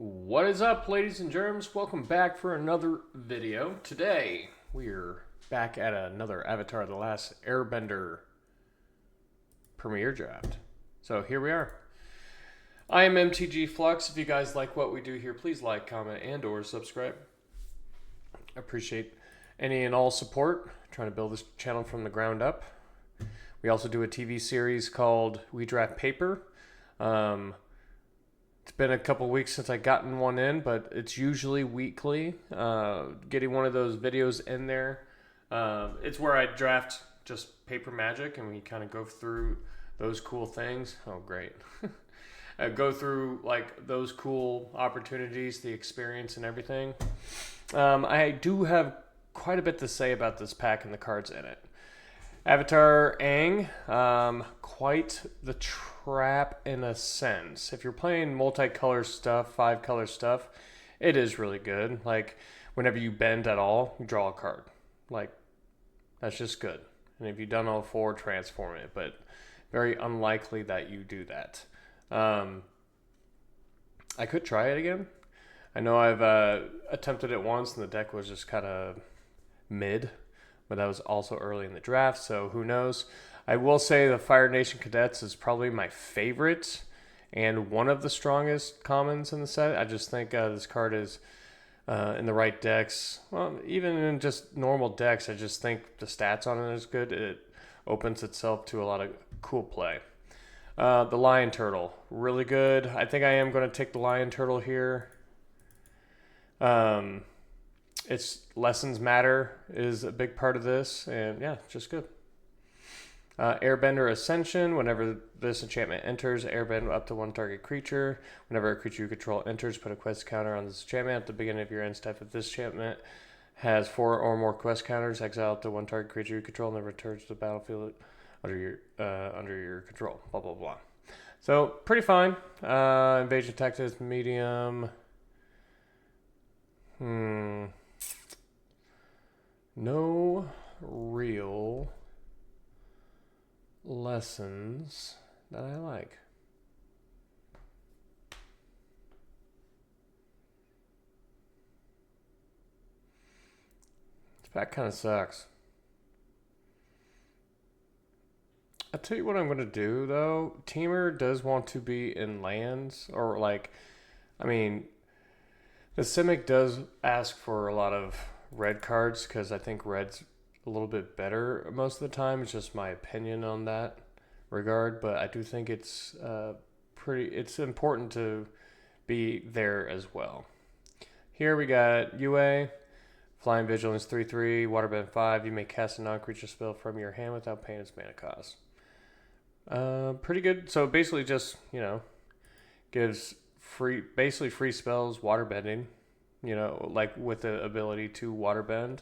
What is up, ladies and germs? Welcome back for another video. Today, we're back at another Avatar: The Last Airbender premiere draft. So here we are. I am MTG Flux. If you guys like what we do here, please like, comment, and or subscribe. I appreciate any and all support. I'm trying to build this channel from the ground up. We also do a TV series called We Draft Paper. It's been a couple weeks since I gotten one in, but it's usually weekly. Getting one of those videos in there. It's where I draft just paper magic and we kind of go through those cool things. Oh, great. Go through like those cool opportunities, the experience and everything. I do have quite a bit to say about this pack and the cards in it. Avatar Aang, quite the trap in a sense. If you're playing multicolor stuff, 5-color stuff, it is really good. Like, whenever you bend at all, you draw a card. Like, that's just good. And if you've done all 4, transform it. But very unlikely that you do that. I could try it again. I know I've attempted it once and the deck was just kind of mid. But that was also early in the draft, so who knows. I will say the Fire Nation Cadets is probably my favorite and one of the strongest commons in the set. I just think this card is in the right decks. Well, even in just normal decks, I just think the stats on it is good. It opens itself to a lot of cool play. The Lion Turtle, really good. I think I am going to take the Lion Turtle here. Its lessons matter is a big part of this, and yeah, just good. Airbender Ascension, whenever this enchantment enters, airbend up to 1 target creature. Whenever a creature you control enters, put a quest counter on this enchantment at the beginning of your end step. If this enchantment has 4 or more quest counters, exile up to 1 target creature you control and then returns to the battlefield under your control. Blah, blah, blah. So, pretty fine. Invasion Tactics, medium. No real lessons that I like. This pack kind of sucks. I'll tell you what I'm going to do, though. Teamer does want to be in lands, or like, I mean, the Simic does ask for a lot of red cards because I think red's a little bit better most of the time. It's just my opinion on that regard, but I do think it's it's important to be there as well. Here we got UA, Flying Vigilance 3/3, Waterbend 5. You may cast a non-creature spell from your hand without paying its mana cost. Pretty good. So basically just, gives basically free spells, waterbending. Like with the ability to waterbend.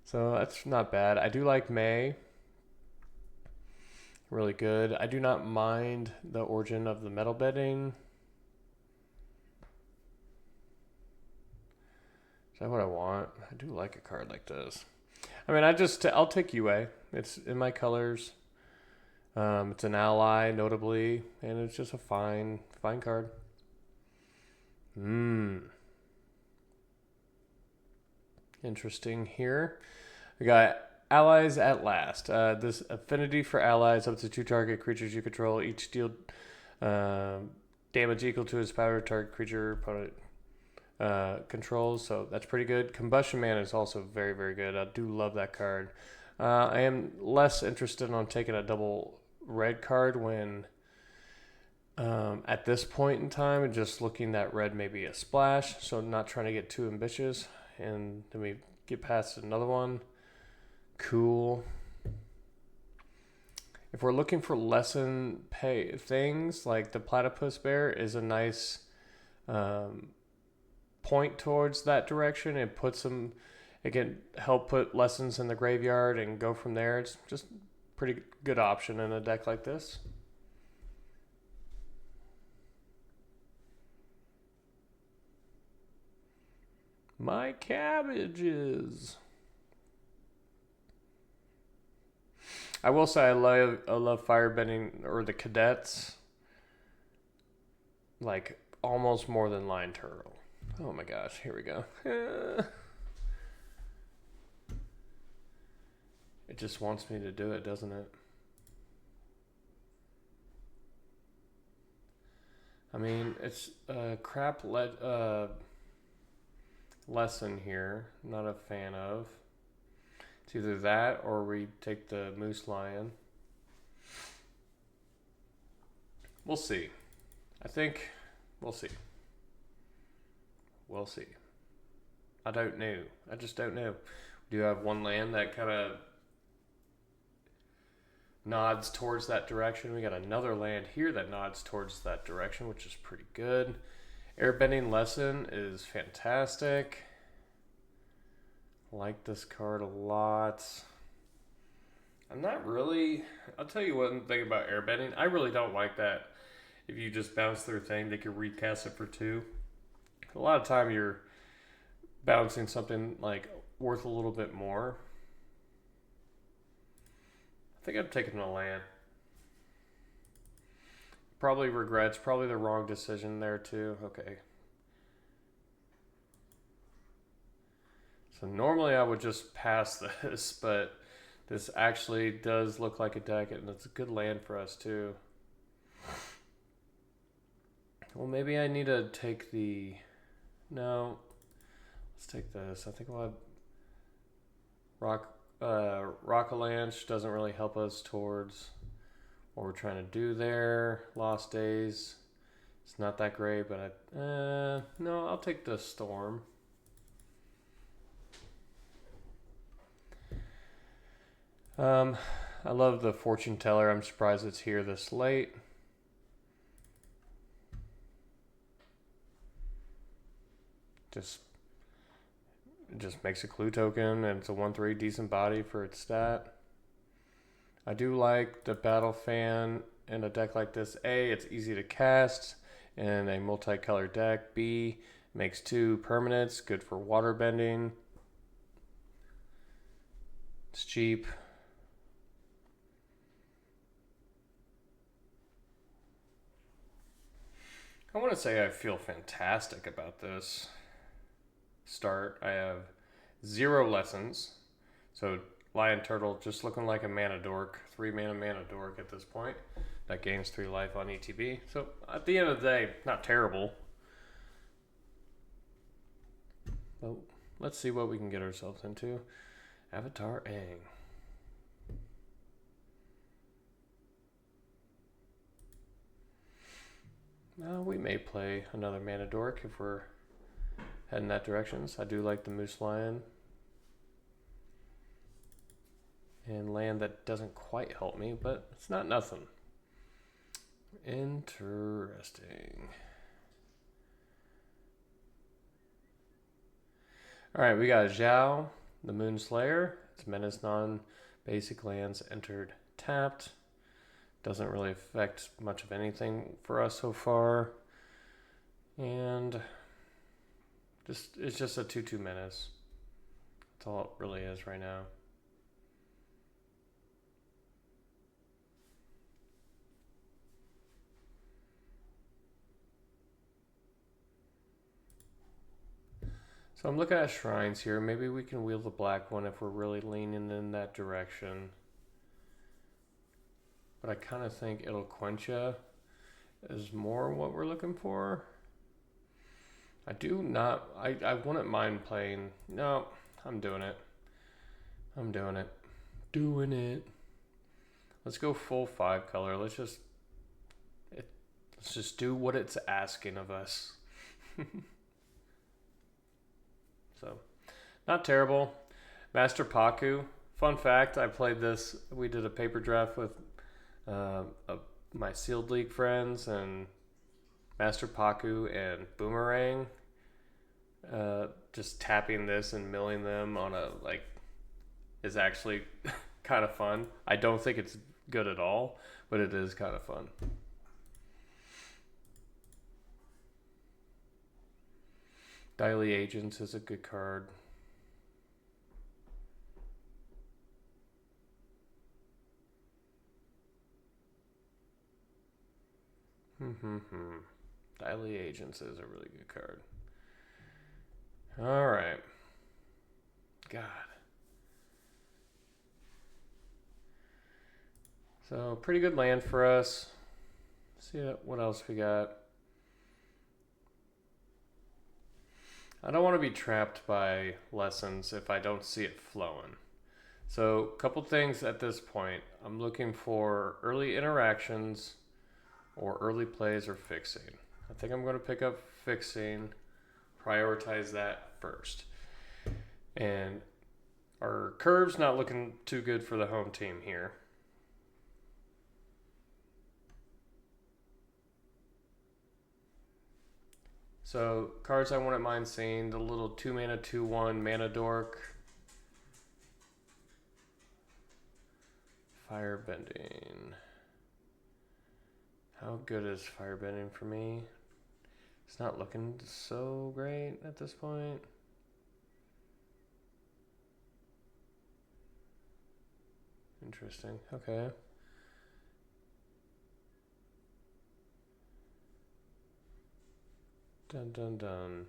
So that's not bad. I do like May. Really good. I do not mind the origin of the metal bedding. Is that what I want? I do like a card like this. I mean, I'll take UA. It's in my colors. It's an ally, notably, and it's just a fine card. Interesting here. We got Allies at Last. This affinity for allies up to 2 target creatures you control. Each deal damage equal to its power target creature opponent controls. So that's pretty good. Combustion Man is also very, very good. I do love that card. I am less interested on taking a double red card when at this point in time and just looking that red may be a splash. So not trying to get too ambitious. And then we get past another one. Cool. If we're looking for lesson pay things, like the Platypus Bear is a nice point towards that direction. It can help put lessons in the graveyard and go from there. It's just a pretty good option in a deck like this. My cabbages. I will say I love firebending or the cadets. like almost more than Lion Turtle. Oh my gosh, here we go. It just wants me to do it, doesn't it? I mean, it's a crap lesson here. Not a fan of. It's either that or we take the Moose Lion. We'll see. I think we'll see. We'll see. I don't know. I just don't know. We do have one land that kind of nods towards that direction. We got another land here that nods towards that direction, which is pretty good. Airbending lesson is fantastic. Like this card a lot. I'm not really... I'll tell you one thing about airbending. I really don't like that. If you just bounce their thing, they can recast it for 2. A lot of time you're bouncing something like worth a little bit more. I think I'm taking the land. Probably regrets. Probably the wrong decision there too. Okay. So normally I would just pass this, but this actually does look like a deck, and it's a good land for us too. Well, maybe I need to take the... No. Let's take this. I think we'll have Rock-a-Lanche doesn't really help us towards what we're trying to do there. Lost Days. It's not that great, but no, I'll take the Storm. I love the Fortune Teller. I'm surprised it's here this late. It just makes a clue token, and it's a 1/3 decent body for its stat. I do like the Battle Fan in a deck like this. A, it's easy to cast in a multicolored deck. B, makes 2 permanents, good for water bending. It's cheap. I want to say I feel fantastic about this start. I have 0 lessons. So Lion Turtle just looking like a mana dork. 3-mana mana dork at this point. That gains 3 life on ETB. So at the end of the day, not terrible. But let's see what we can get ourselves into. Avatar Aang. We may play another mana dork if we're heading that direction. So I do like the Moose Lion. And land that doesn't quite help me, but it's not nothing. Interesting. Alright, we got Zhao, the Moon Slayer. It's menace non-basic lands entered tapped. Doesn't really affect much of anything for us so far. And it's just a 2/2 menace. That's all it really is right now. So I'm looking at shrines here. Maybe we can wheel the black one if we're really leaning in that direction. But I kind of think it'll Quencha is more what we're looking for. I do not... I wouldn't mind playing... No, I'm doing it. I'm doing it. Doing it. Let's go full 5 color. Let's just do what it's asking of us. So, not terrible. Master Paku. Fun fact, I played this. We did a paper draft with my Sealed League friends, and Master Paku and Boomerang. Just tapping this and milling them on a, is actually kind of fun. I don't think it's good at all, but it is kind of fun. Daily Agents is a good card. Daily Agents is a really good card. All right. God. So, pretty good land for us. See what else we got. I don't want to be trapped by lessons if I don't see it flowing. So, a couple things at this point. I'm looking for early interactions or early plays or fixing. I think I'm going to pick up fixing, prioritize that first. And our curve's not looking too good for the home team here. So, cards I wouldn't mind seeing, the little 2 mana, 2/1 mana dork. Firebending. How good is firebending for me? It's not looking so great at this point. Interesting. Okay. Dun dun dun.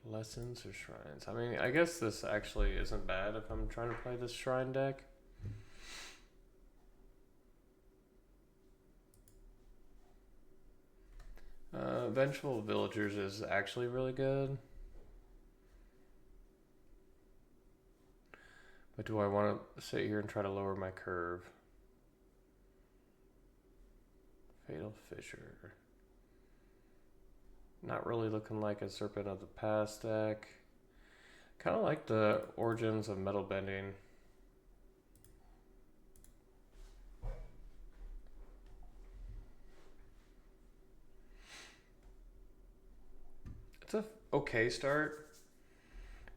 Lessons or shrines? I mean, I guess this actually isn't bad if I'm trying to play this shrine deck. Vengeful Villagers is actually really good. But do I want to sit here and try to lower my curve? Fatal Fissure. Not really looking like a Serpent of the Past deck. Kind of like the Origins of Metal Bending. It's a okay start.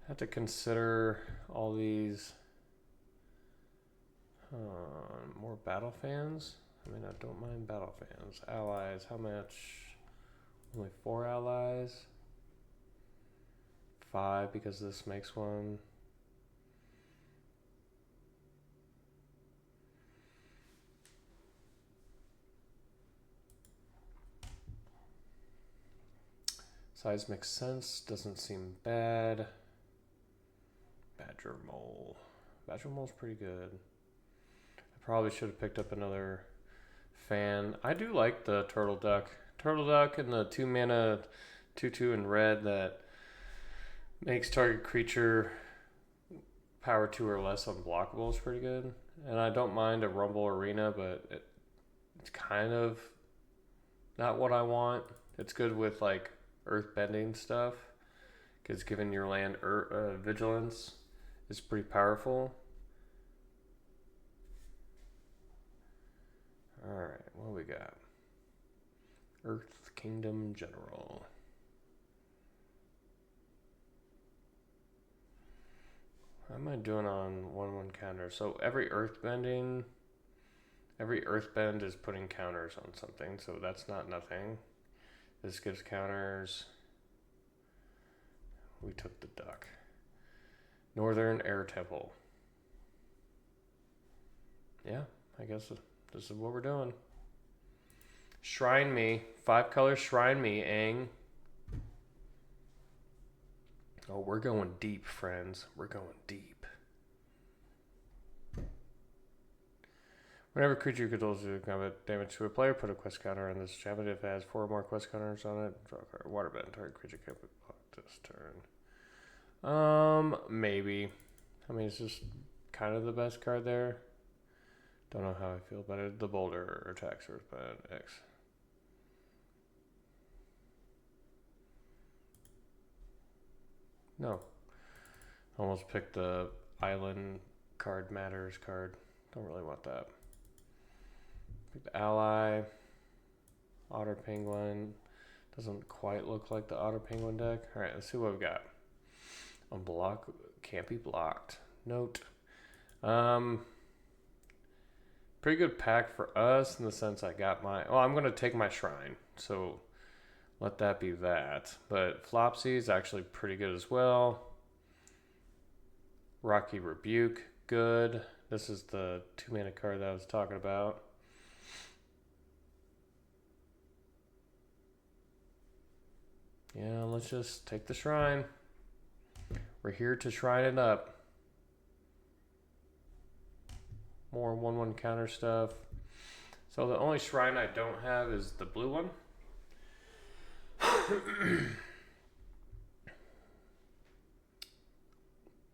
I have to consider all these more battle fans. I mean, I don't mind battle fans. Allies, how much? Only 4 allies. 5 because this makes one. Size makes sense. Doesn't seem bad. Badger Mole. Badger Mole's pretty good. I probably should have picked up another fan. I do like the Turtle Duck. Turtle Duck and the 2 mana 2/2 in red that makes target creature power 2 or less unblockable is pretty good. And I don't mind a Rumble Arena, but it's kind of not what I want. It's good with like earthbending stuff, because giving your land vigilance is pretty powerful. Alright, what we got? Earth Kingdom General. How am I doing on 1/1 counter? So every earthbend is putting counters on something, so that's not nothing. This gives counters. We took the duck. Northern Air Temple. Yeah, I guess this is what we're doing. Shrine me. 5 colors shrine me, Aang. Oh, we're going deep, friends. We're going deep. Whenever creature controls do combat damage to a player, put a quest counter on this enchantment. If it has 4 or more quest counters on it, draw a card. Waterbend. Target creature can't be blocked this turn. Maybe. I mean, it's just kind of the best card there. Don't know how I feel about it. The Boulder attacks Earthbound X. No. Almost picked the Island card matters card. Don't really want that. Pick the Ally. Otter Penguin. Doesn't quite look like the Otter Penguin deck. Alright, let's see what we've got. Unblock. Can't be blocked. Note. Pretty good pack for us in the sense I got my... Oh, I'm going to take my Shrine. So let that be that. But Flopsy is actually pretty good as well. Rocky Rebuke. good. This is the 2-mana card that I was talking about. Yeah, let's just take the shrine. We're here to shrine it up. More 1/1 counter stuff. So the only shrine I don't have is the blue one.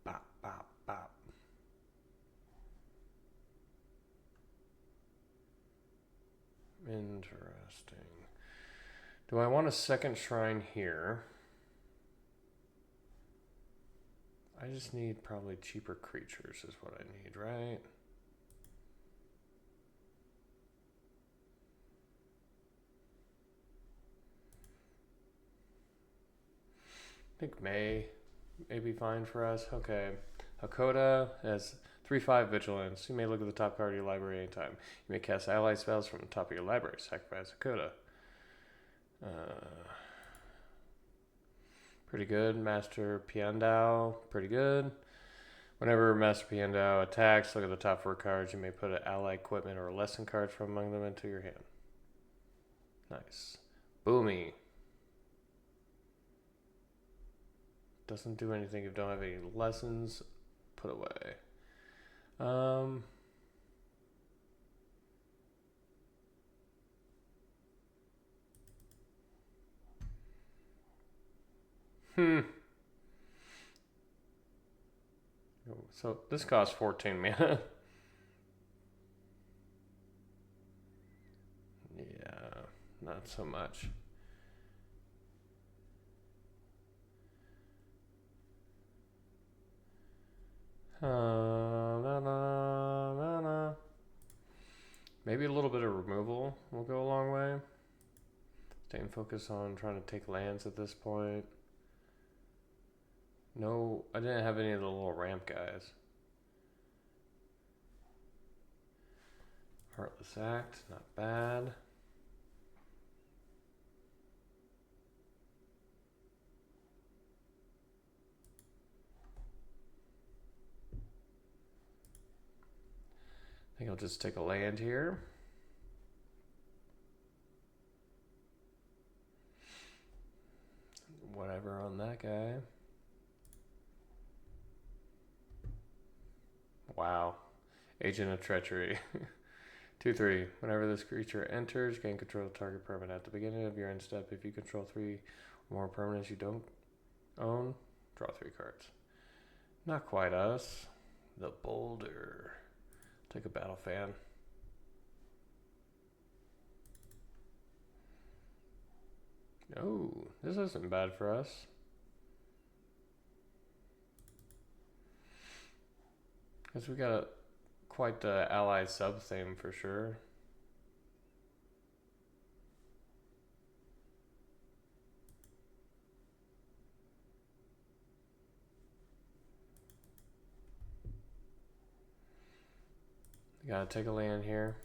Bop, bop, bop. Interesting. Do I want a second shrine here? I just need probably cheaper creatures is what I need, right? I think may be fine for us. Okay. Hakoda has 3/5 vigilance. You may look at the top card of your library anytime. You may cast ally spells from the top of your library. Sacrifice Hakoda. Pretty good. Master Piandao. Pretty good. Whenever Master Piandao attacks, look at the top 4 cards. You may put an ally equipment or a lesson card from among them into your hand. Nice. Boomy. Doesn't do anything if you don't have any lessons. Put away. So this costs 14 mana. Yeah, not so much. Maybe a little bit of removal will go a long way. Staying focused on trying to take lands at this point. No, I didn't have any of the little ramp guys. Heartless Act, not bad. I think I'll just take a land here. Whatever on that guy. Wow. Agent of Treachery. 2/3. Whenever this creature enters, gain control of target permanent. At the beginning of your end step, if you control 3 or more permanents you don't own, draw 3 cards. Not quite us. The Boulder. Take a Battle Fan. Oh, this isn't bad for us. Because we got quite the ally sub theme for sure. Gotta take a land here.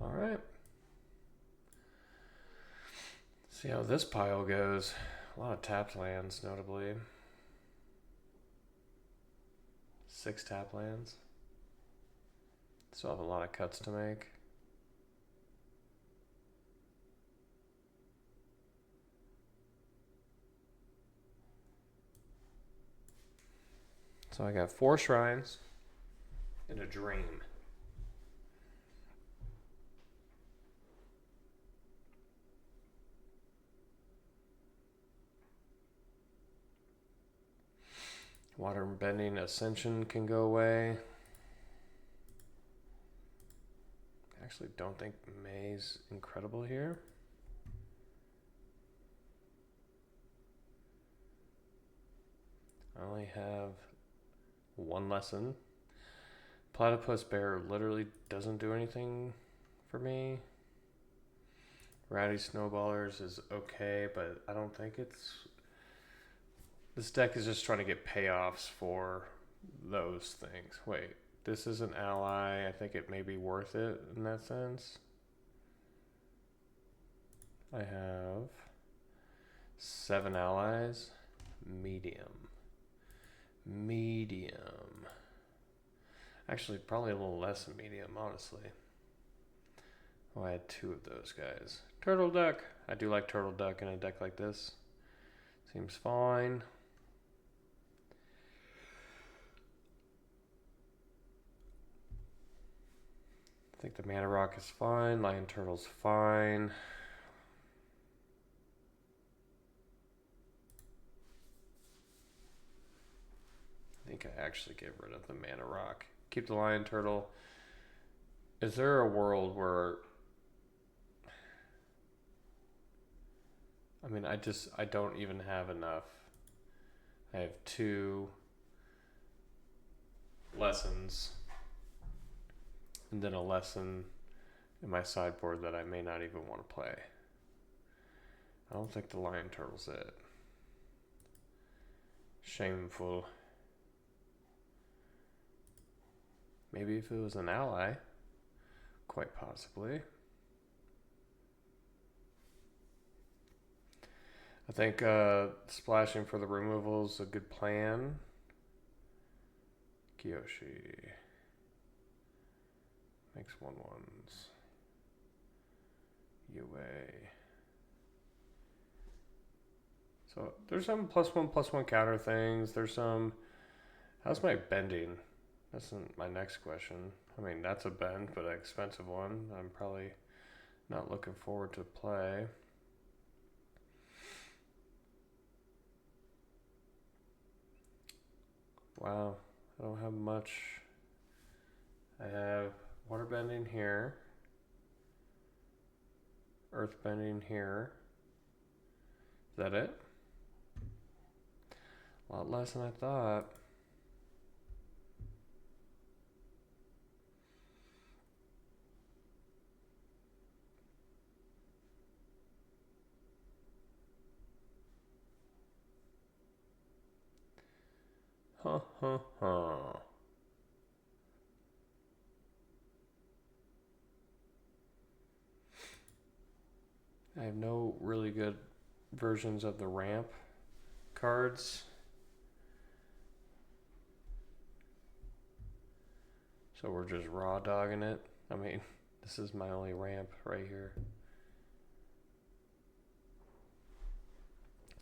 All right. See how this pile goes. A lot of tapped lands, notably. 6 tap lands. Still have a lot of cuts to make. So I got 4 shrines and a dream. Water bending Ascension can go away. Actually don't think May's incredible here. I only have 1 lesson. Platypus Bear literally doesn't do anything for me. Rowdy Snowballers is okay, but I don't think it's... This deck is just trying to get payoffs for those things. Wait, this is an ally. I think it may be worth it in that sense. I have 7 allies. Medium. Medium. Actually, probably a little less than medium, honestly. Oh, I had 2 of those guys. Turtle Duck. I do like Turtle Duck in a deck like this. Seems fine. I think the Mana Rock is fine. Lion Turtle's fine. I think I actually get rid of the Mana Rock. Keep the Lion Turtle. Is there a world where... I mean, I don't even have enough. I have 2 lessons. And then a lesson in my sideboard that I may not even want to play. I don't think the Lion Turtle's it. Shameful. Maybe if it was an ally. Quite possibly. I think splashing for the removal is a good plan. Kiyoshi. Makes 1/1s. Yue. So there's some +1/+1 counter things. There's some... How's my bending? That's my next question. I mean, that's a bend, but an expensive one. I'm probably not looking forward to play. Wow, I don't have much. I have water bending here, earth bending here. Is that it? A lot less than I thought. Ha ha ha. I have no really good versions of the ramp cards. So we're just raw dogging it. I mean, this is my only ramp right here.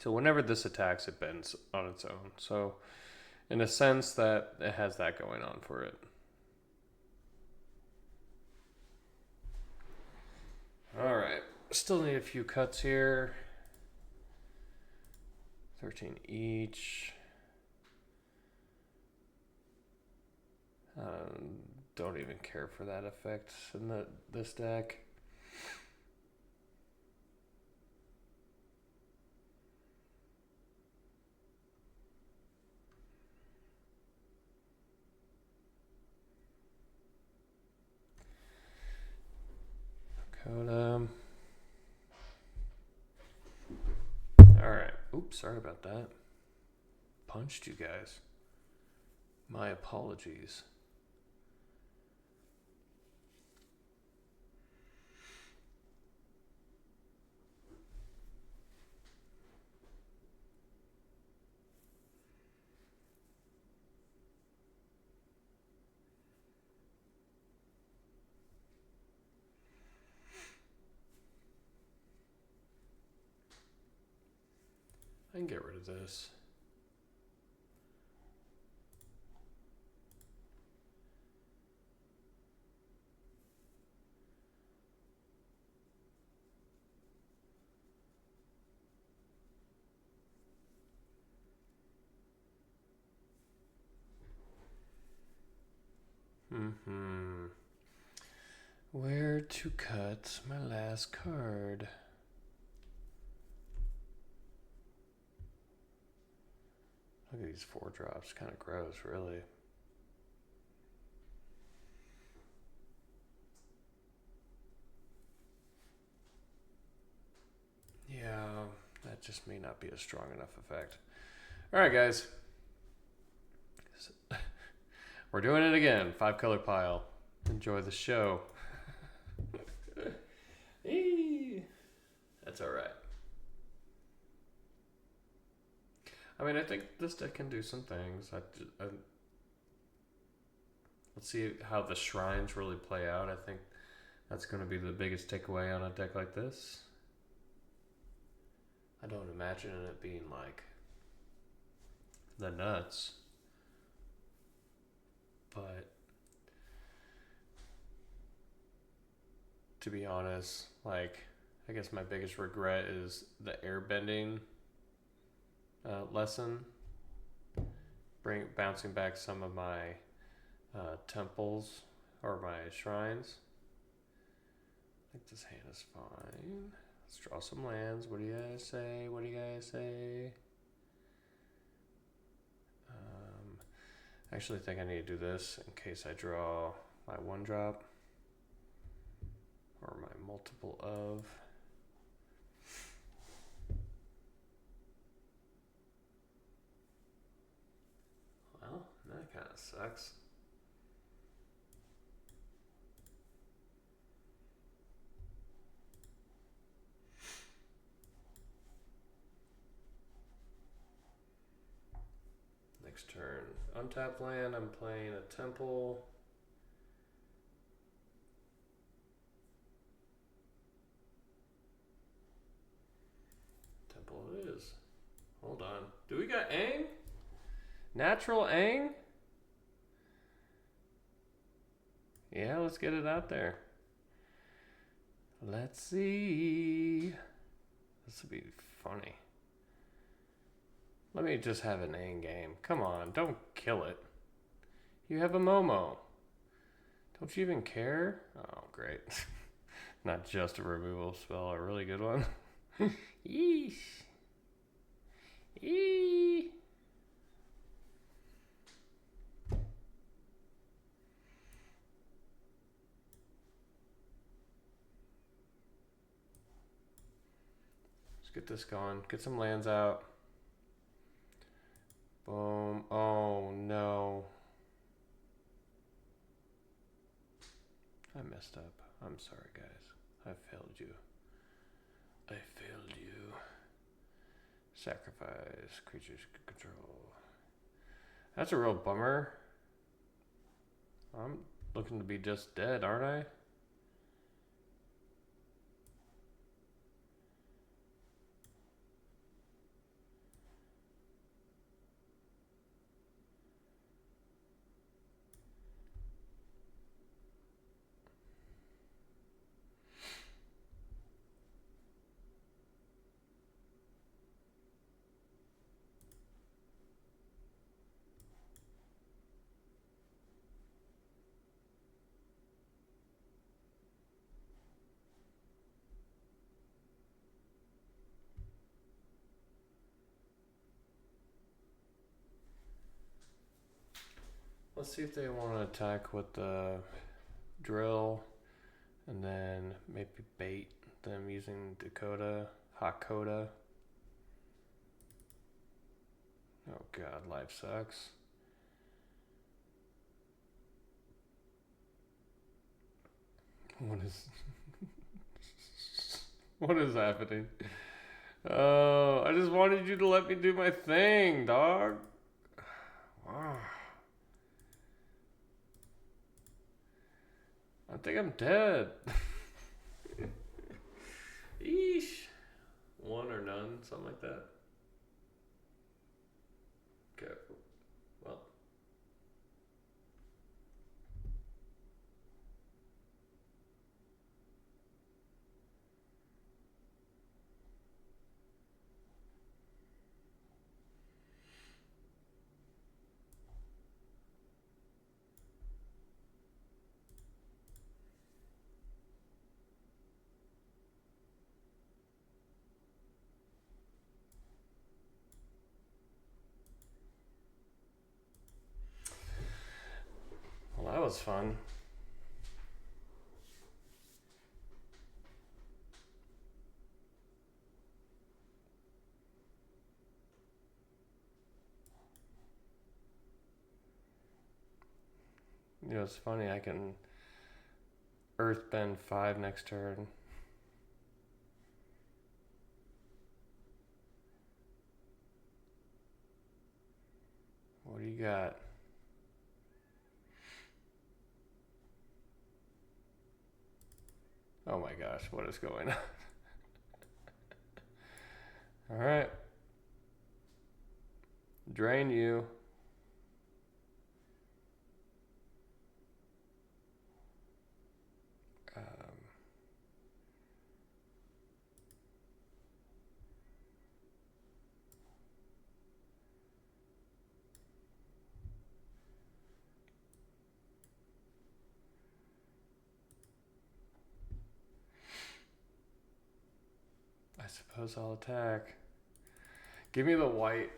So whenever this attacks, it bends on its own. So in a sense that it has that going on for it. All right. Still need a few cuts here. 13 each. Don't even care for that effect in this deck. Coda. Alright. Oops, sorry about that. Punched you guys. My apologies. I can get rid of this. Where to cut my last card? Look at these 4-drops. Kind of gross, really. Yeah, that just may not be a strong enough effect. All right, guys. We're doing it again. 5-color pile. Enjoy the show. That's alright. I mean, I think this deck can do some things. Let's see how the shrines really play out. I think that's going to be the biggest takeaway on a deck like this. I don't imagine it being like the nuts. But to be honest, like, I guess my biggest regret is the airbending lesson. Bouncing back some of my temples or my shrines. I think this hand is fine. Let's draw some lands. What do you guys say? What do you guys say? I actually think I need to do this in case I draw my 1-drop or my multiple of. Well, that kind of sucks. Next turn, untapped land, I'm playing a temple. Temple it is. Hold on. Do we got Aang? Natural Aang? Yeah, let's get it out there. Let's see. This will be funny. Let me just have an Aang game. Come on, don't kill it. You have a Momo. Don't you even care? Oh, great. Not just a removal spell, a really good one. Yeesh. Eee. Let's get this going. Get some lands out. Boom. Oh, no. I messed up. I'm sorry, guys. I failed you. I failed you. Sacrifice creatures control. That's a real bummer. I'm looking to be just dead, aren't I? Let's see if they want to attack with the drill and then maybe bait them using Hakoda. Oh god, life sucks. What is what is happening? Oh, I just wanted you to let me do my thing, dog. Wow. I think I'm dead. Eesh. One or none, something like that. Okay. Well. Well, that was fun. You know, it's funny. I can Earthbend 5 next turn. What do you got? Oh my gosh, what is going on? Alright. Drain you. I suppose I'll attack. Give me the white.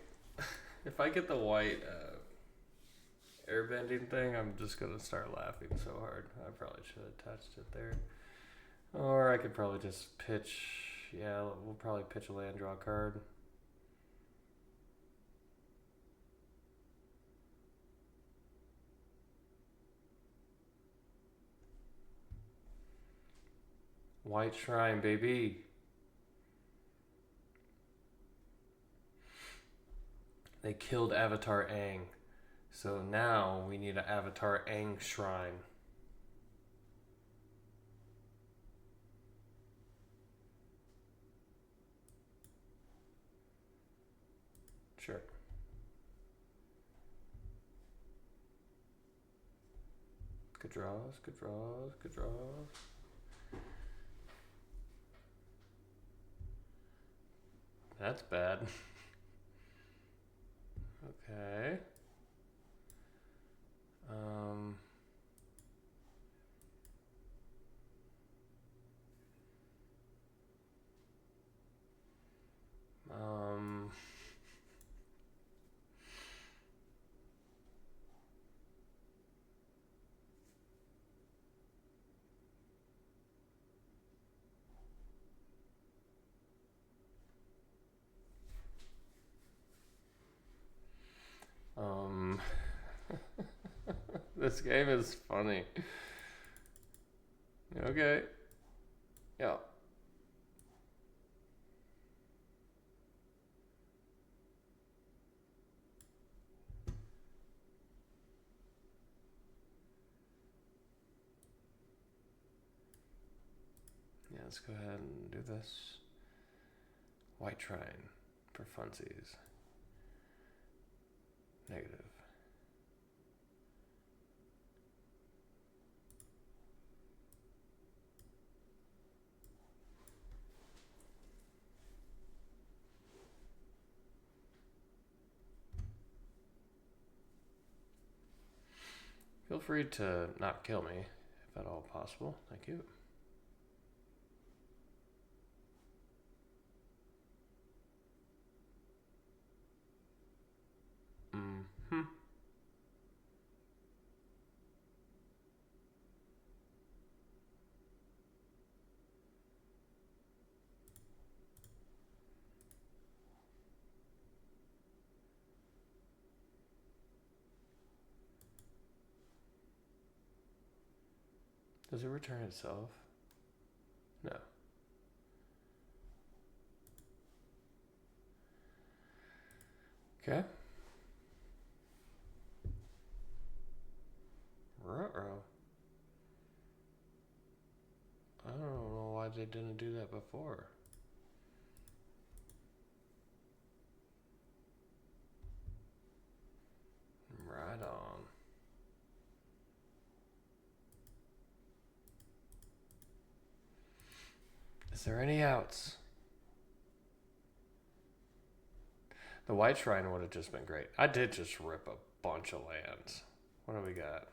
If I get the white airbending thing, I'm just gonna start laughing so hard. I probably should have attached it there. Or I could probably just pitch. Yeah, we'll probably pitch a land, draw a card. White Shrine, baby. They killed Avatar Aang. So now we need an Avatar Aang Shrine. Sure. Good draws, good draws, good draws. That's bad. Okay. Um. Um. This game is funny. Okay. Yeah. Yeah, let's go ahead and do this. White Shrine for funsies. Negative. Feel free to not kill me, if at all possible. Thank you. Mm-hmm. Does it return itself? No. Okay. Ruh-roh. I don't know why they didn't do that before. Right on. Is there any outs? The White Shrine would have just been great. I did just rip a bunch of lands. What do we got?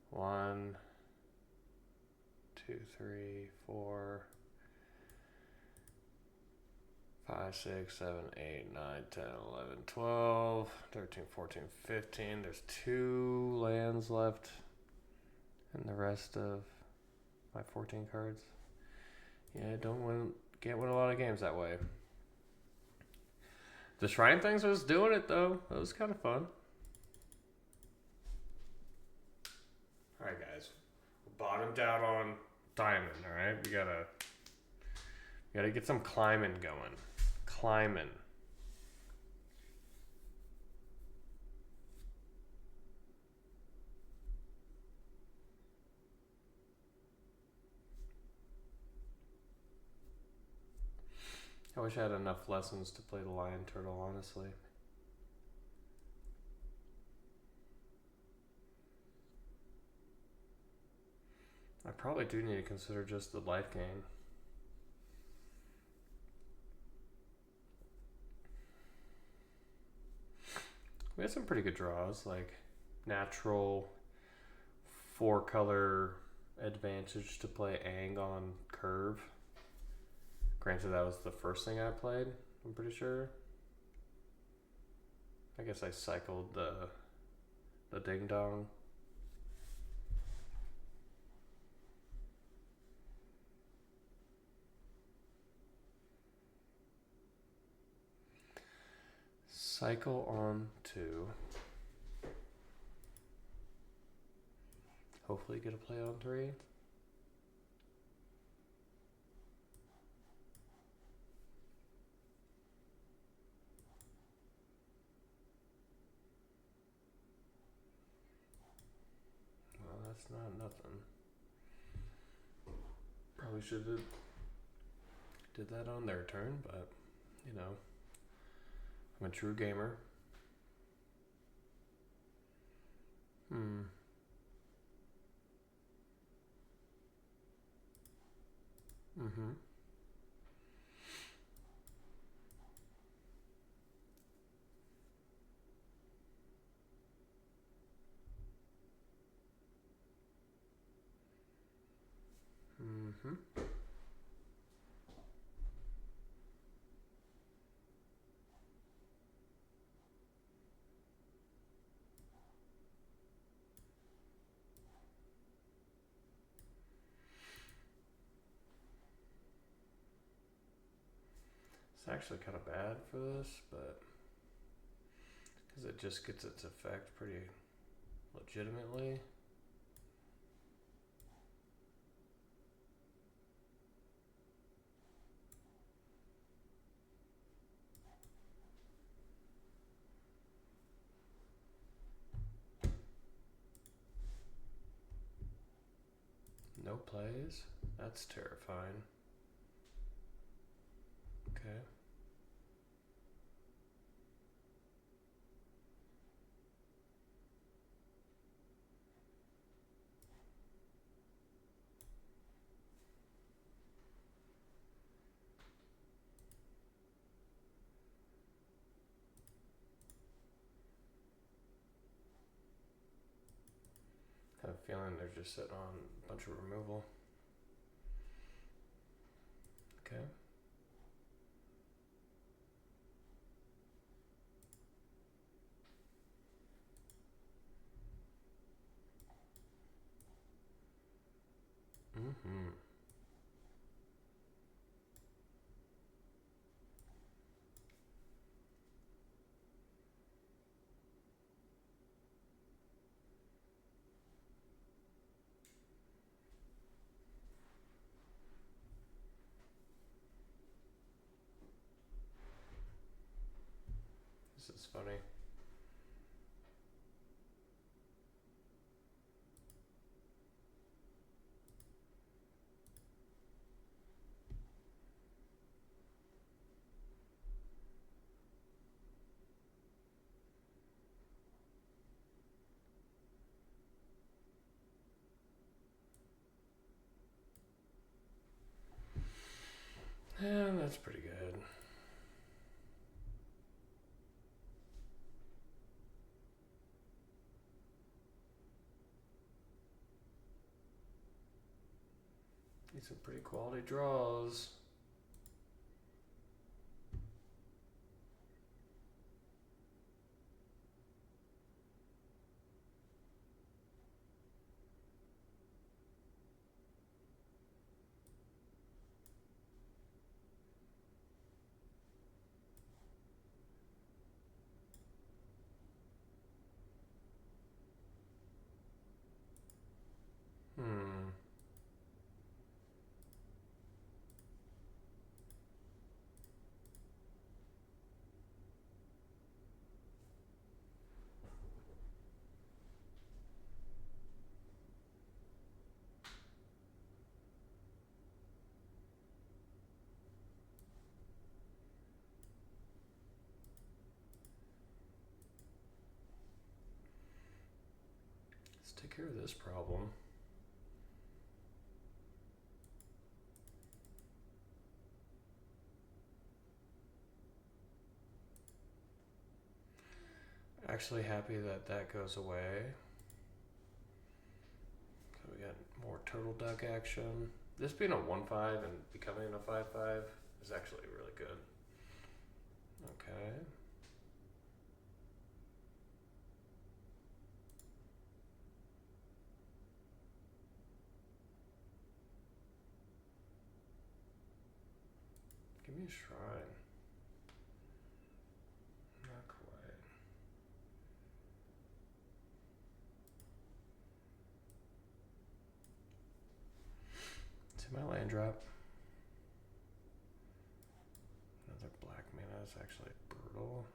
1, 2, 3, 4, 5, 6, 7, 8, 9, 10, 11, 12, 13, 14, 15. There's 2 lands left. And the rest of my 14 cards. Yeah, can't win a lot of games that way. The Shrine things was doing it though. It was kind of fun. bottomed out on diamond. All right, we gotta get some climbing going. Climbing. I wish I had enough lessons to play the lion turtle, honestly. I probably do need to consider just the life gain. We had some pretty good draws, like natural 4-color advantage to play Ang on curve. Granted, that was the first thing I played, I'm pretty sure. I guess I cycled the ding dong. Cycle on 2. Hopefully get a play on 3. Well, that's not nothing. Probably should have did that on their turn, but you know, I'm a true gamer. Mm-hmm. Mm-hmm. It's actually kind of bad for this, but because it just gets its effect pretty legitimately. No plays? That's terrifying. Okay. I have a feeling they're just sitting on a bunch of removal. Okay. Mm-hmm. This is funny. Yeah, that's pretty good. These are pretty quality draws. take care of this problem. Actually happy that that goes away. So we got more turtle duck action. This being a 1/5 and becoming a 5/5 is actually really good. Okay. Give me a shrine. Not quite. See my land drop. Another black mana is actually brutal.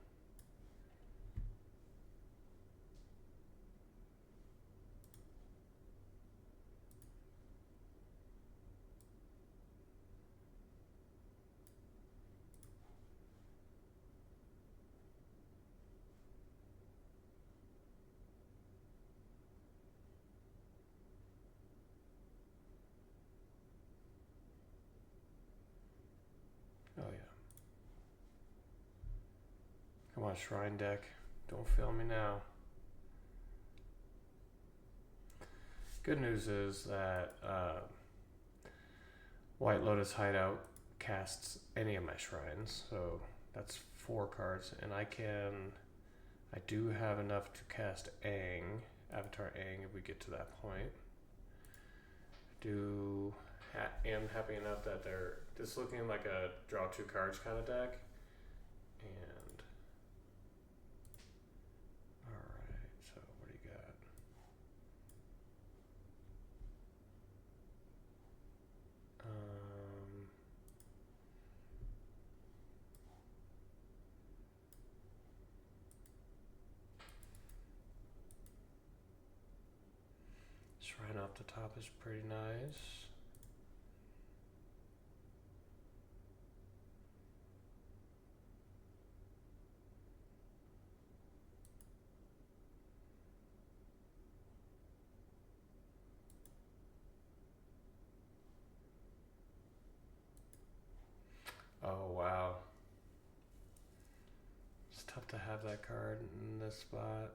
Oh yeah. Come on, shrine deck. Don't fail me now. Good news is that White Lotus Hideout casts any of my shrines, so that's 4 cards, and I do have enough to cast Avatar Aang, if we get to that point. Am happy enough that they're just looking like a draw 2 cards kind of deck, and all right. So what do you got? Shrine off the top is pretty nice. Oh wow. It's tough to have that card in this spot.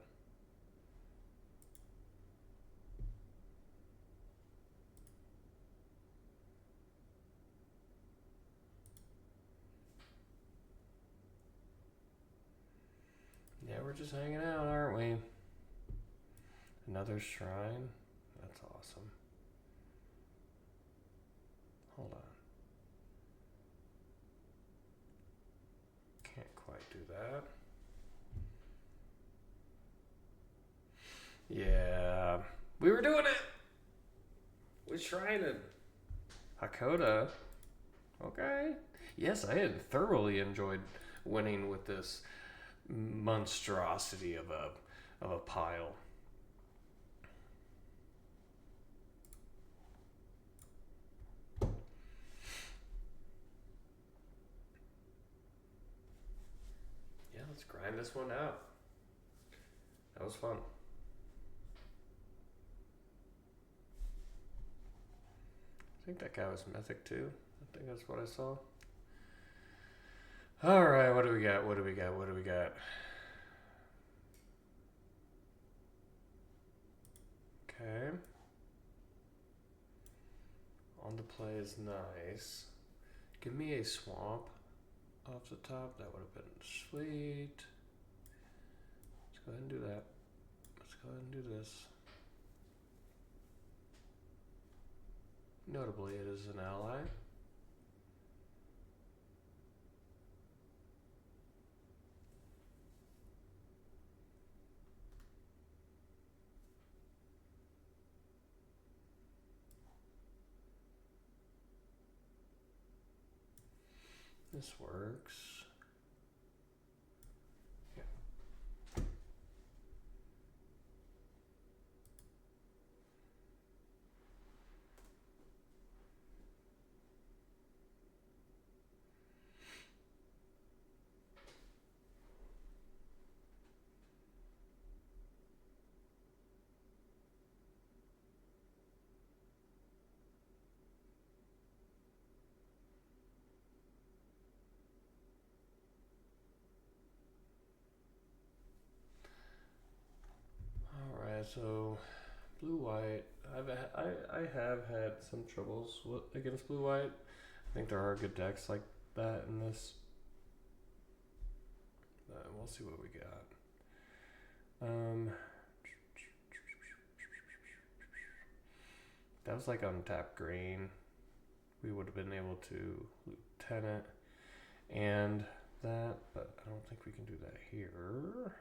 Yeah, we're just hanging out, aren't we? Another shrine? That's awesome. Hold on. Can't quite do that. Yeah. We were doing it! We shrined. Hakoda. Okay. Yes, I had thoroughly enjoyed winning with this monstrosity of a pile. Yeah, let's grind this one out. That was fun. I think that guy was mythic too. I think that's what I saw. All right, what do we got? What do we got? What do we got? Okay. On the play is nice. Give me a swamp off the top. That would have been sweet. Let's go ahead and do that. Let's go ahead and do this. Notably, it is an ally. This works. Yeah. so blue white. I have had some troubles against blue white. I think there are good decks like that in this. We'll see what we got. That was like untapped green. We would have been able to lieutenant and that, but I don't think we can do that here.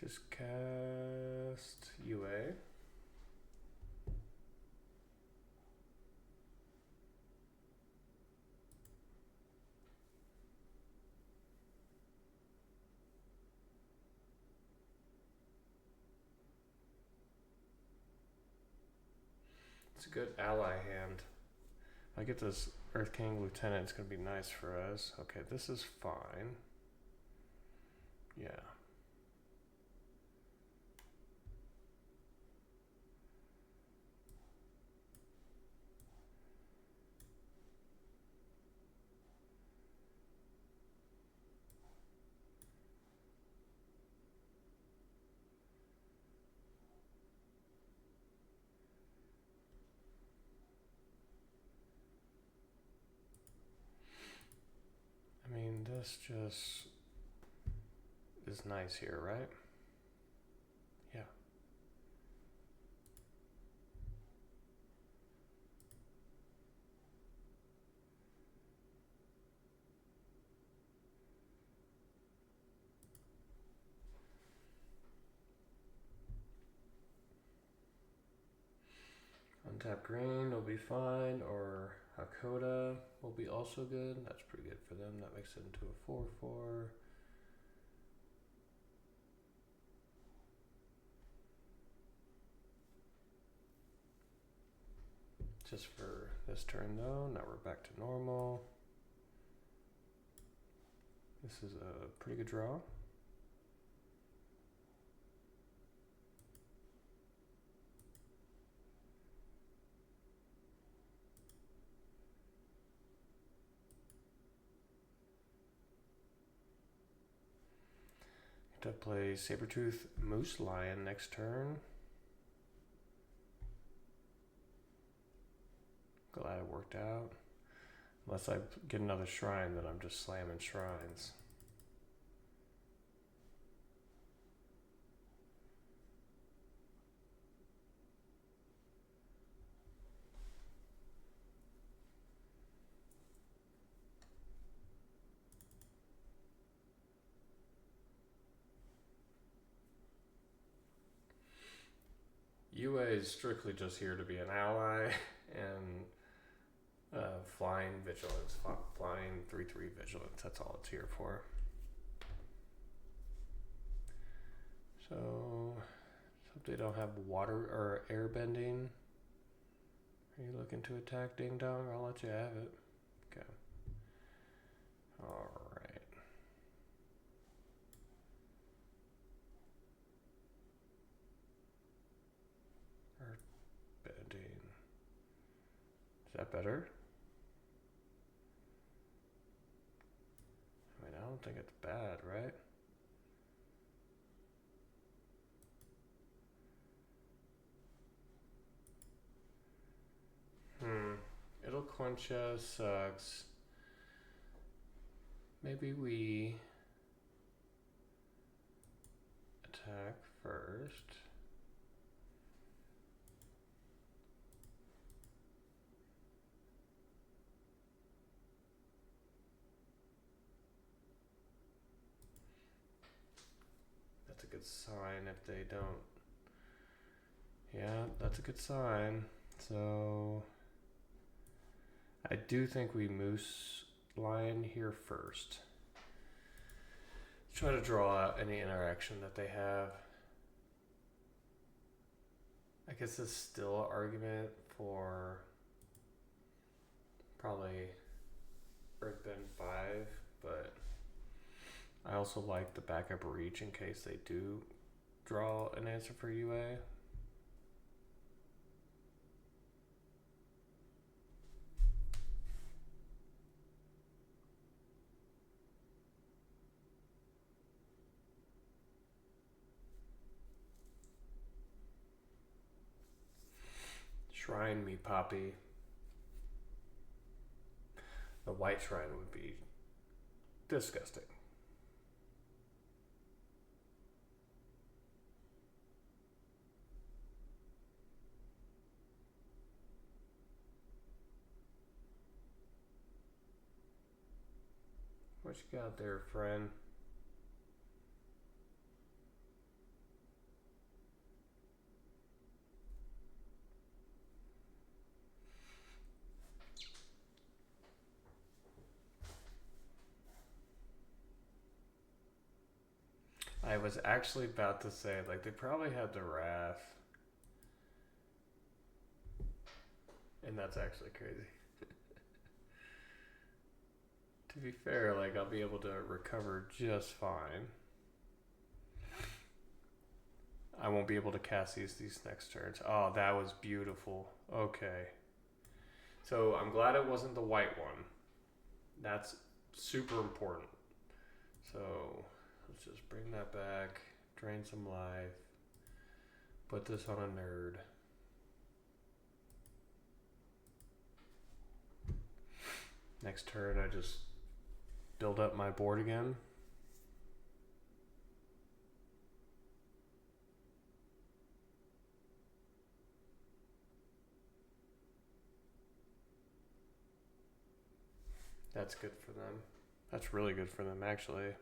Just cast UA. It's a good ally hand. If I get this Earth King Lieutenant, it's going to be nice for us. Okay, this is fine. Yeah. I mean, this just is nice here, right? Yeah. Untap green will be fine, or Hakoda will be also good. That's pretty good for them. That makes it into a 4/4. Just for this turn though. Now we're back to normal. This is a pretty good draw. To play Sabertooth Moose Lion next turn. Glad it worked out. Unless I get another shrine, then I'm just slamming shrines. UA is strictly just here to be an ally and flying vigilance, flying 3/3 vigilance. That's all it's here for. So, hope they don't have water or air bending. Are you looking to attack Ding Dong? I'll let you have it. Okay. All right. Bending. Is that better? I mean, I don't think it's bad, right? It'll quench us, sucks. Maybe we attack first. That's a good sign if they don't. Yeah, that's a good sign. So I do think we Moose Lion here first. Try to draw out any interaction that they have. I guess there's still an argument for probably Earthbend 5, but I also like the backup reach in case they do draw an answer for UA. Shrine me, Poppy. The white shrine would be disgusting. What you got there, friend? I was actually about to say, like, they probably had the wrath. And that's actually crazy. To be fair, like, I'll be able to recover just fine. I won't be able to cast these next turns. Oh, that was beautiful. Okay. So I'm glad it wasn't the white one. That's super important. So let's just bring that back, drain some life, put this on a nerd. Next turn, I just build up my board again. That's good for them. That's really good for them, actually.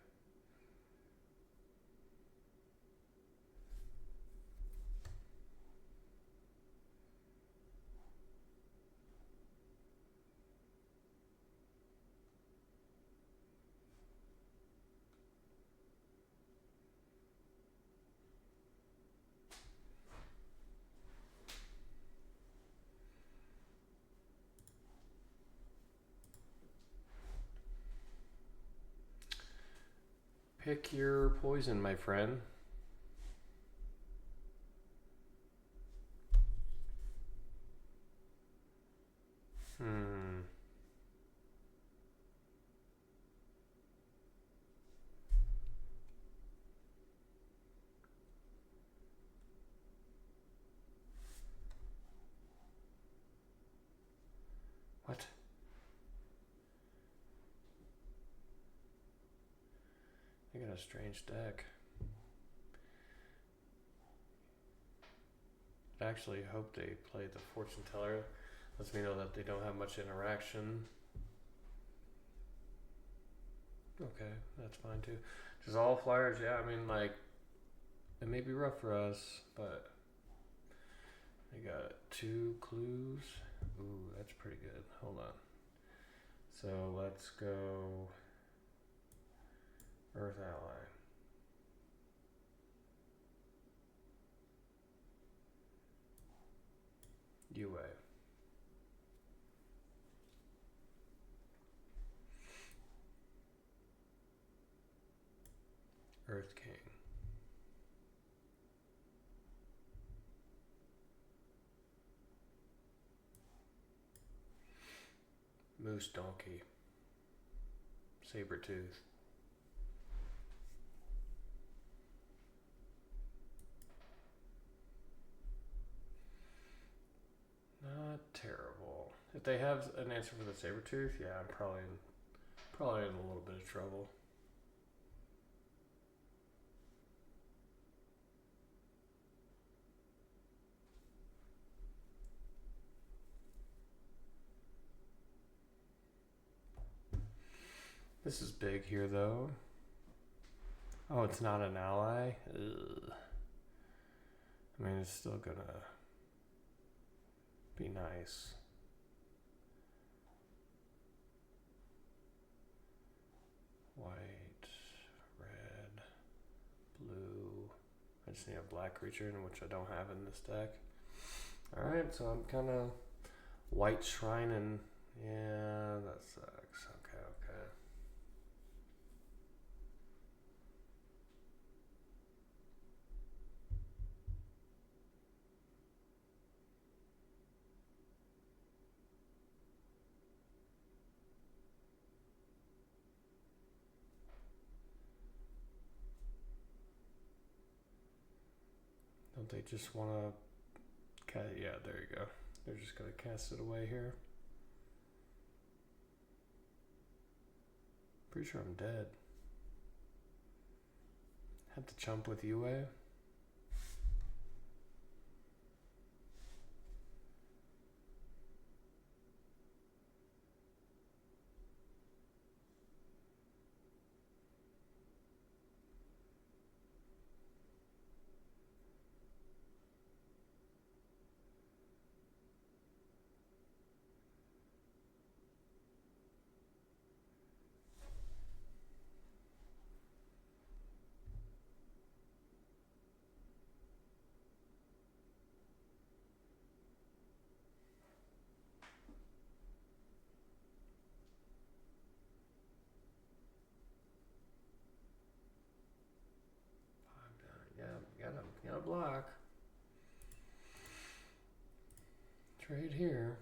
Pick your poison, my friend. What? I got a strange deck. I actually hope they play the fortune teller. Lets me know that they don't have much interaction. Okay, that's fine too. Just all flyers, yeah, I mean, like, it may be rough for us, but I got 2 clues. Ooh, that's pretty good. Hold on. So let's go Earth Ally. UA. Earth King. Moose Donkey. Sabertooth. Not terrible. If they have an answer for the Sabertooth, yeah, I'm probably in a little bit of trouble. This is big here, though. Oh, it's not an ally? Ugh. I mean, it's still gonna be nice. White, red, blue. I just need a black creature, which I don't have in this deck. Alright, so I'm kind of white shrining. Yeah, that sucks. Okay. Don't they just want to... Okay, yeah, there you go. They're just gonna cast it away here. Pretty sure I'm dead. Have to chump with UA. Gotta block. Trade here.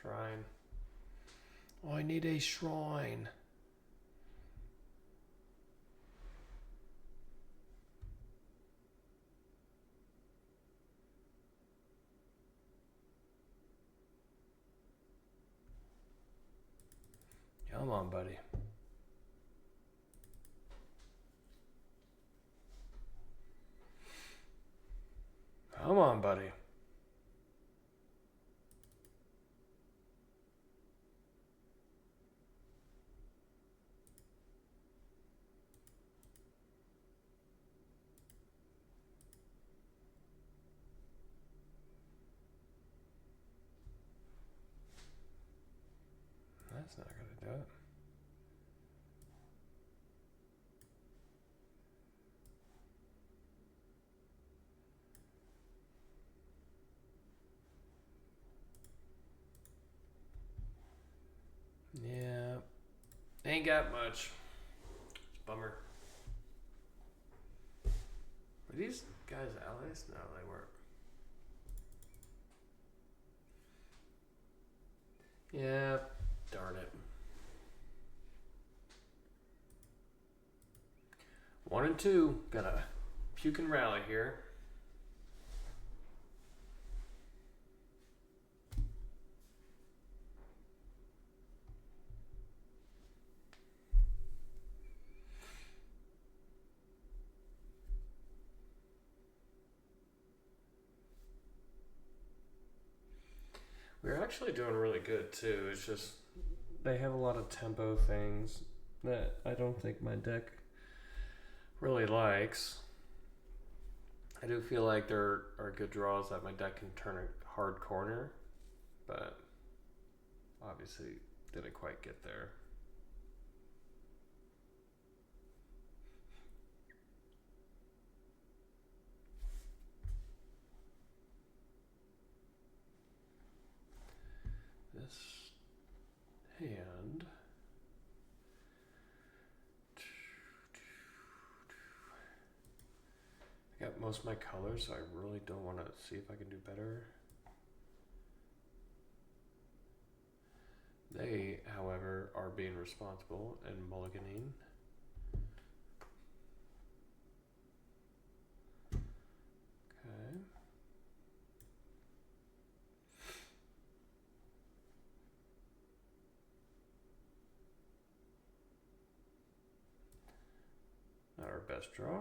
Shrine. Oh, I need a shrine. Come on, buddy. Come on, buddy. That's not gonna do it. Yeah. Ain't got much. It's a bummer. Were these guys allies? No, they weren't. Yeah, darn it. 1 and 2. Gotta puke and rally here. We're actually doing really good too. It's just they have a lot of tempo things that I don't think my deck really likes. I do feel like there are good draws that my deck can turn a hard corner, but obviously didn't quite get there. This hand. I got most of my colors, so I really don't want to see if I can do better. They, however, are being responsible and mulliganing. Okay. Not our best draw.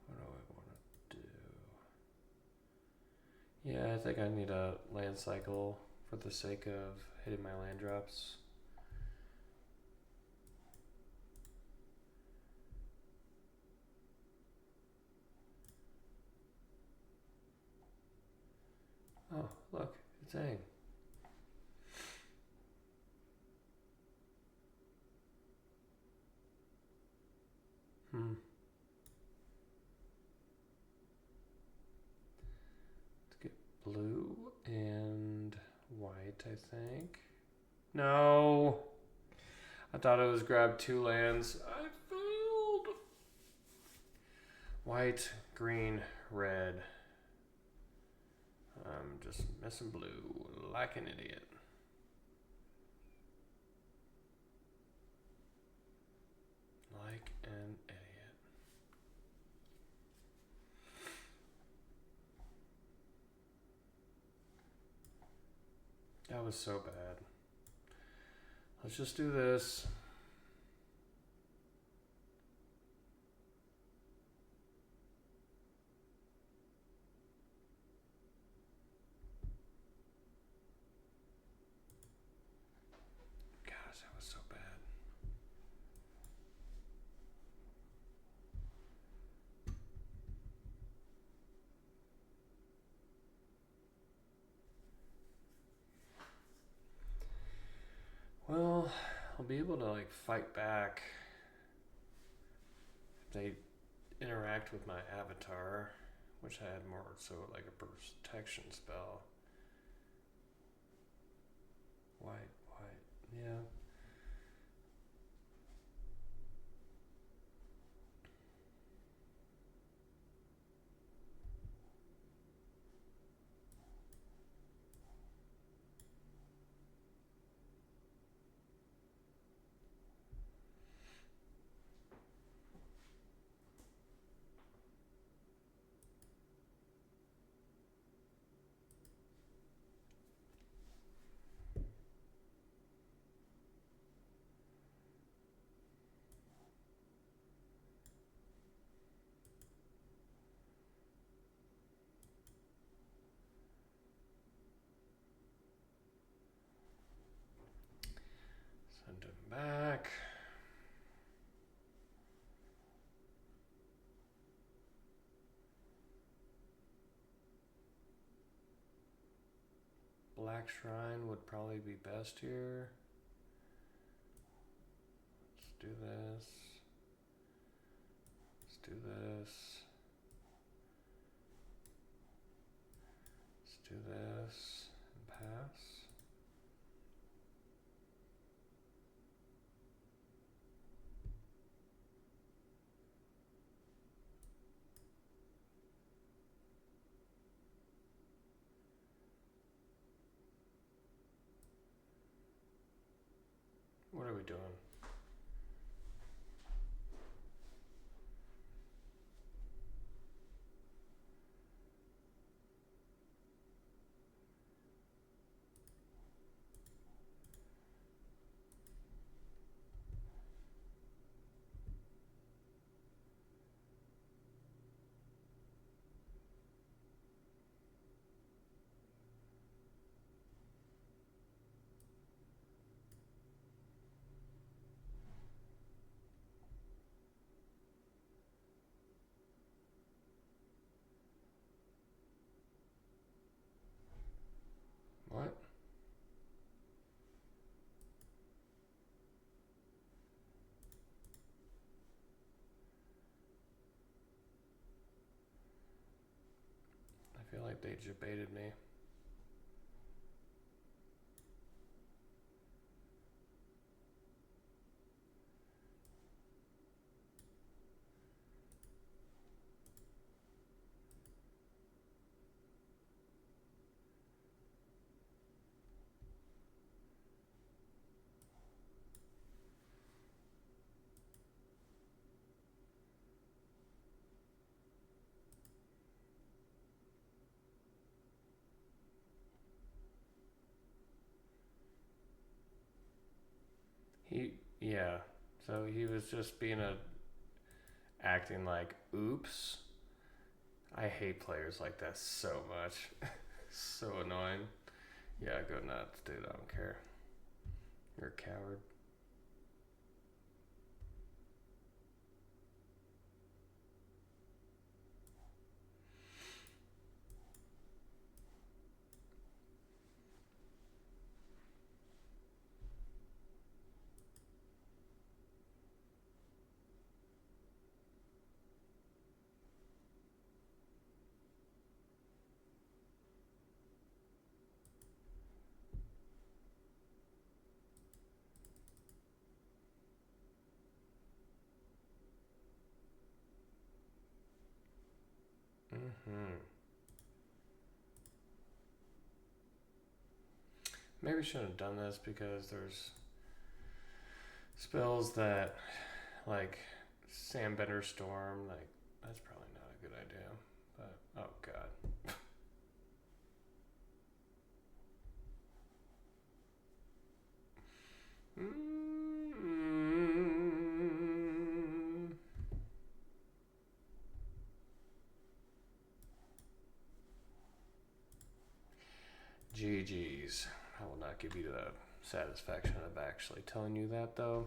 What do I want to do? Yeah, I think I need a land cycle for the sake of hitting my land drops. Oh, look, it's Aang. Let's get blue and white, I think. No. I thought it was grab 2 lands. I failed. White, green, red. I'm just missing blue like an idiot. Like an idiot. That was so bad. Let's just do this. Gosh, that was so bad. Well, I'll be able to like fight back if they interact with my avatar, which I had more so like a protection spell. White, yeah. Send him back. Black Shrine would probably be best here. Let's do this. Let's do this. Let's do this and pass. What are we doing? What? I feel like they debated me. Yeah. So he was just being acting like, oops. I hate players like that so much. So annoying. Yeah, go nuts, dude. I don't care. You're a coward. maybe I shouldn't have done this because there's spells that, like, Sandbender Storm, like, that's probably not a good idea. But, oh god. GG's. I will not give you the satisfaction of actually telling you that, though.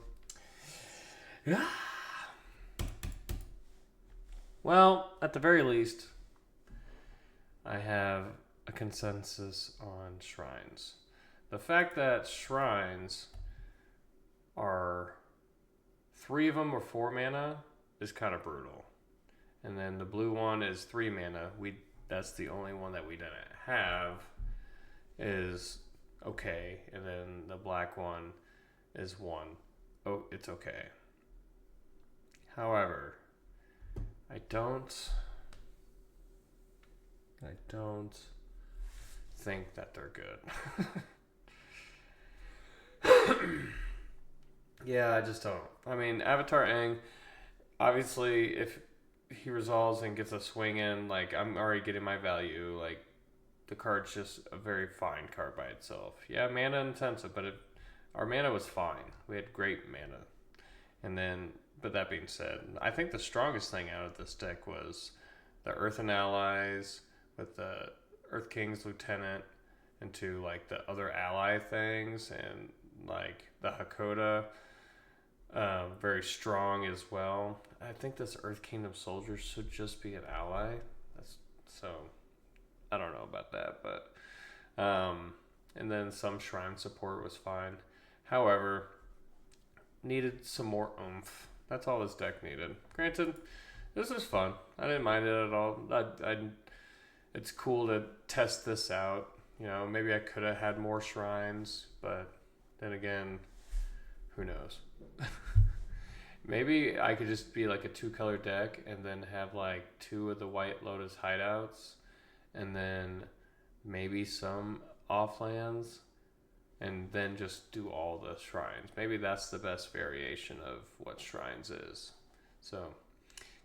Yeah. Well, at the very least, I have a consensus on shrines. The fact that shrines are 3 of them or 4 mana is kind of brutal. And then the blue one is 3 mana. That's the only one that we didn't have is okay. And then the black one is 1. Oh, it's okay. However, I don't think that they're good. Yeah, I just don't. I mean, Avatar Aang, obviously, if he resolves and gets a swing in, like, I'm already getting my value. Like, the card's just a very fine card by itself. Yeah, mana intensive, but our mana was fine. We had great mana. And then, but that being said, I think the strongest thing out of this deck was the Earthen Allies with the Earth King's Lieutenant into, like, the other ally things, and, like, the Hakoda. Very strong as well. I think this Earth Kingdom Soldier should just be an ally. So I don't know about that, but and then some shrine support was fine. However, needed some more oomph. That's all this deck needed. Granted, this was fun. I didn't mind it at all. It's cool to test this out. You know, maybe I could have had more shrines, but then again, who knows? Maybe I could just be like a 2-color deck and then have like 2 of the White Lotus hideouts and then maybe some offlands and then just do all the shrines. Maybe that's the best variation of what shrines is. So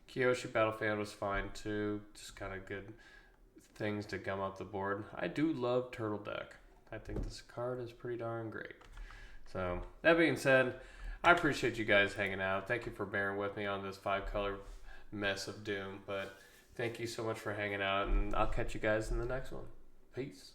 Kyoshi Battle Fan was fine too. Just kind of good things to gum up the board. I do love Turtle Deck. I think this card is pretty darn great. So that being said, I appreciate you guys hanging out. Thank you for bearing with me on this 5-color mess of doom. But thank you so much for hanging out, and I'll catch you guys in the next one. Peace.